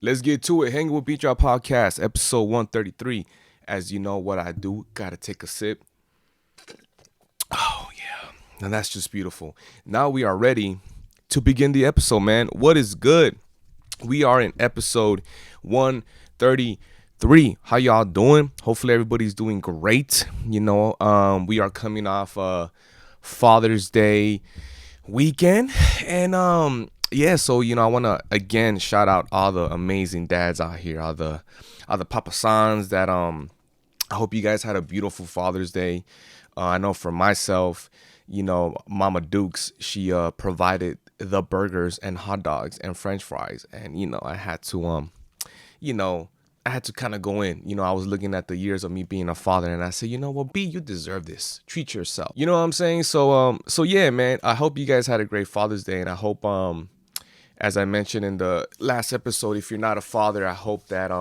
Let's get to it. Hanging with Beat Drop Podcast, episode 133. As you know what I do, gotta take a sip. Oh, yeah. And that's just beautiful. Now we are ready to begin the episode, man. What is good? We are in episode 133. How y'all doing? Hopefully everybody's doing great. We are coming off Father's Day weekend. And yeah, so I wanna again shout out all the amazing dads out here, all the Papa Sans that I hope you guys had a beautiful Father's Day. I know for myself, Mama Dukes, she provided the burgers and hot dogs and French fries, and I had to you know, I had to kind of go in. I was looking at the years of me being a father, and I said, well, B, you deserve this. Treat yourself. You know what I'm saying? So yeah, man. I hope you guys had a great Father's Day, and I hope as I mentioned in the last episode, if you're not a father, I hope that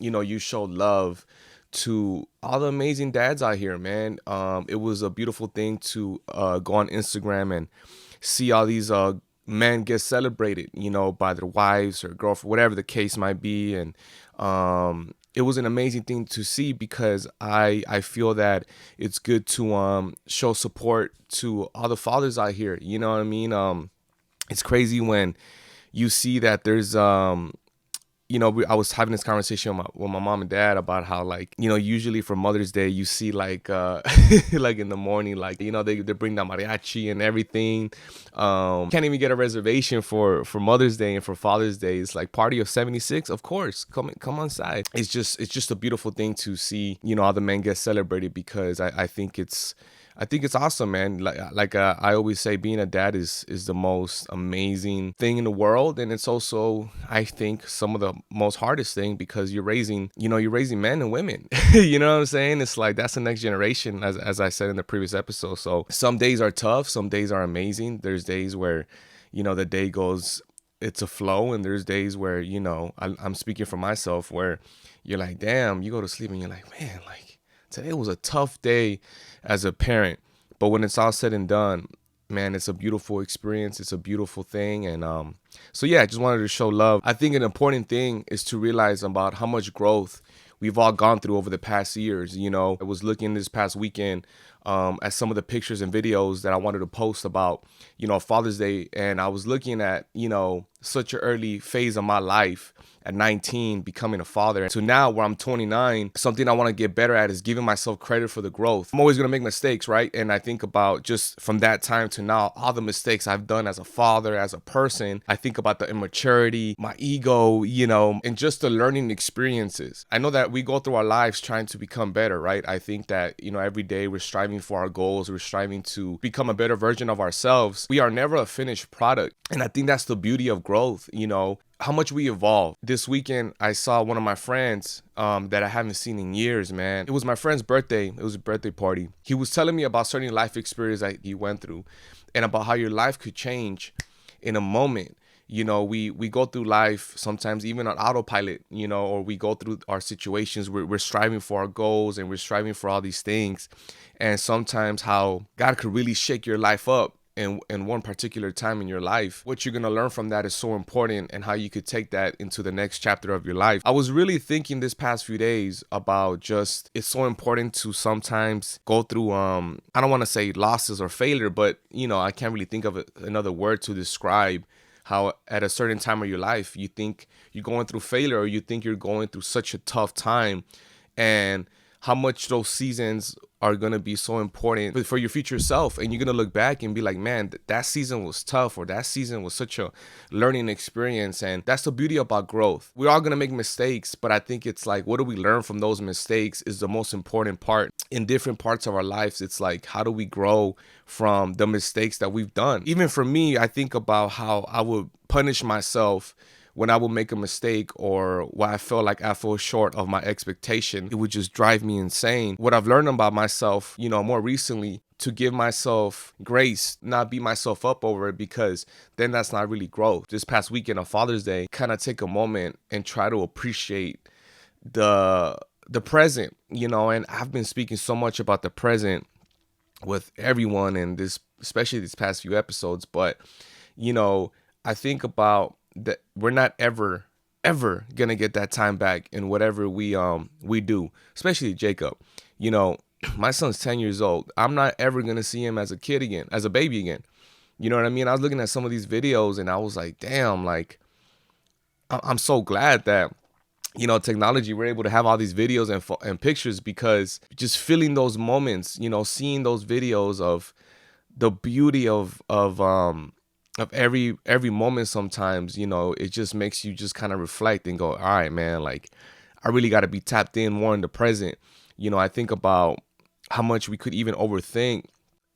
you show love to all the amazing dads out here, man. It was a beautiful thing to go on Instagram and see all these men get celebrated, by their wives or girlfriend, whatever the case might be. And it was an amazing thing to see because I feel that it's good to show support to all the fathers out here. You know what I mean? It's crazy when you see that there's I was having this conversation with my mom and dad about how, like, usually for Mother's Day you see like like in the morning, like, they bring the mariachi and everything. Can't even get a reservation for Mother's Day, and for Father's Day it's like party of 76. Of course, come on side. It's just a beautiful thing to see, all the men get celebrated, because I think it's awesome, man. Like I always say, being a dad is the most amazing thing in the world, and it's also, I think, some of the most hardest thing, because you're raising men and women. You know what I'm saying? It's like that's the next generation, as I said in the previous episode. So some days are tough, some days are amazing. There's days where the day goes, it's a flow, and there's days where I'm speaking for myself, where you're like, damn, you go to sleep and you're like, man, like, today was a tough day as a parent. But when it's all said and done, man, it's a beautiful experience. It's a beautiful thing. And so yeah, I just wanted to show love. I think an important thing is to realize about how much growth we've all gone through over the past years. I was looking this past weekend at some of the pictures and videos that I wanted to post about, Father's Day. And I was looking at, such an early phase of my life at 19, becoming a father, to now where I'm 29. Something I want to get better at is giving myself credit for the growth. I'm always going to make mistakes, right? And I think about, just from that time to now, all the mistakes I've done as a father, as a person. I think about the immaturity, my ego, and just the learning experiences. I know that we go through our lives trying to become better, right? I think that, every day we're striving for our goals. We're striving to become a better version of ourselves. We are never a finished product. And I think that's the beauty of growth, how much we evolve. This weekend, I saw one of my friends that I haven't seen in years, man. It was my friend's birthday. It was a birthday party. He was telling me about certain life experiences that he went through, and about how your life could change in a moment. We go through life sometimes even on autopilot, or we go through our situations. We're striving for our goals, and we're striving for all these things. And sometimes how God could really shake your life up in one particular time in your life. What you're going to learn from that is so important, and how you could take that into the next chapter of your life. I was really thinking this past few days about, just, it's so important to sometimes go through, I don't want to say losses or failure, but I can't really think of another word to describe how at a certain time of your life you think you're going through failure, or you think you're going through such a tough time, and how much those seasons are going to be so important for your future self. And you're going to look back and be like, man, that season was tough, or that season was such a learning experience. And that's the beauty about growth. We're all going to make mistakes, but I think it's like, what do we learn from those mistakes is the most important part. In different parts of our lives, it's like, how do we grow from the mistakes that we've done? Even for me, I think about how I would punish myself when I would make a mistake, or when I felt like I fell short of my expectation. It would just drive me insane. What I've learned about myself, more recently, to give myself grace, not beat myself up over it, because then that's not really growth. This past weekend on Father's Day, kind of take a moment and try to appreciate the present, and I've been speaking so much about the present with everyone in this, especially these past few episodes. But I think about that we're not ever gonna get that time back in whatever we do, especially Jacob. You know, my son's 10 years old. I'm not ever gonna see him as a kid again, as a baby again. You know what I mean? I was looking at some of these videos and I was like, damn, like I'm so glad that technology, we're able to have all these videos and pictures, because just feeling those moments, seeing those videos of the beauty of every moment, sometimes, it just makes you just kind of reflect and go, all right, man, like I really got to be tapped in more in the present. I think about how much we could even overthink.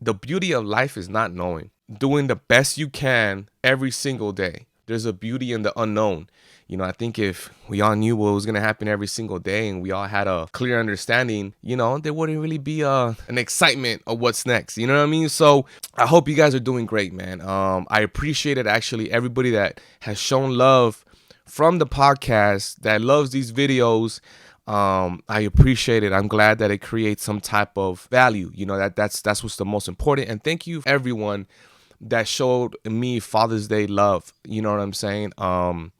The beauty of life is not knowing, doing the best you can every single day. There's a beauty in the unknown. I think if we all knew what was going to happen every single day and we all had a clear understanding, there wouldn't really be an excitement of what's next. You know what I mean? So I hope you guys are doing great, man. I appreciate it, actually, everybody that has shown love from the podcast, that loves these videos. I appreciate it. I'm glad that it creates some type of value. That's what's the most important. And thank you everyone that showed me Father's Day love. You know what I'm saying? I'm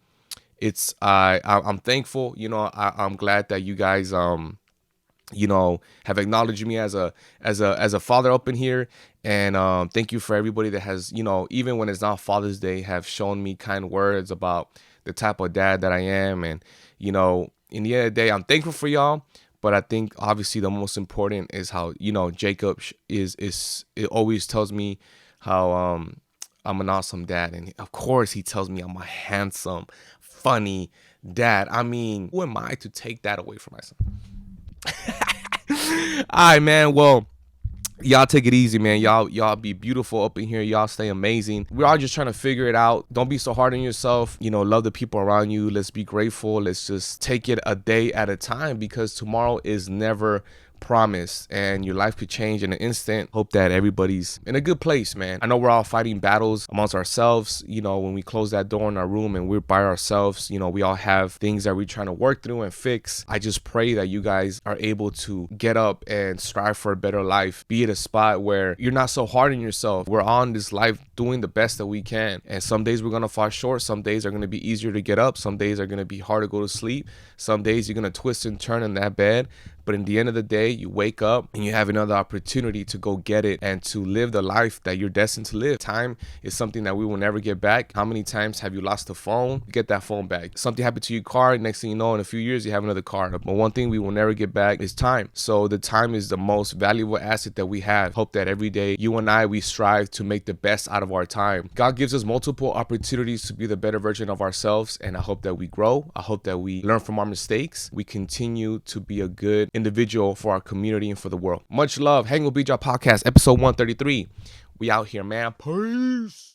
thankful. I'm glad that you guys have acknowledged me as a father up in here. And thank you for everybody that has, even when it's not Father's Day, have shown me kind words about the type of dad that I am. And in the end of the day, I'm thankful for y'all. But I think obviously the most important is how Jacob it always tells me how I'm an awesome dad. And of course he tells me I'm a handsome, funny dad. I mean, who am I to take that away from my son? All right, man. Well, y'all take it easy, man. Y'all be beautiful up in here. Y'all stay amazing. We're all just trying to figure it out. Don't be so hard on yourself. Love the people around you. Let's be grateful. Let's just take it a day at a time, because tomorrow is never promised and your life could change in an instant. Hope that everybody's in a good place, man. I know we're all fighting battles amongst ourselves. When we close that door in our room and we're by ourselves, we all have things that we're trying to work through and fix. I just pray that you guys are able to get up and strive for a better life. Be at a spot where you're not so hard on yourself. We're on this life doing the best that we can. And some days we're going to fall short. Some days are going to be easier to get up. Some days are going to be hard to go to sleep. Some days you're going to twist and turn in that bed. But in the end of the day, you wake up and you have another opportunity to go get it and to live the life that you're destined to live. Time is something that we will never get back. How many times have you lost a phone? Get that phone back. Something happened to your car. Next thing you know, in a few years, you have another car. But one thing we will never get back is time. So the time is the most valuable asset that we have. Hope that every day you and I, we strive to make the best out of our time. God gives us multiple opportunities to be the better version of ourselves. And I hope that we grow. I hope that we learn from our mistakes. We continue to be a good individual for our community and for the world. Much love. Hang with BJ Podcast, episode 133. We out here, man. Peace.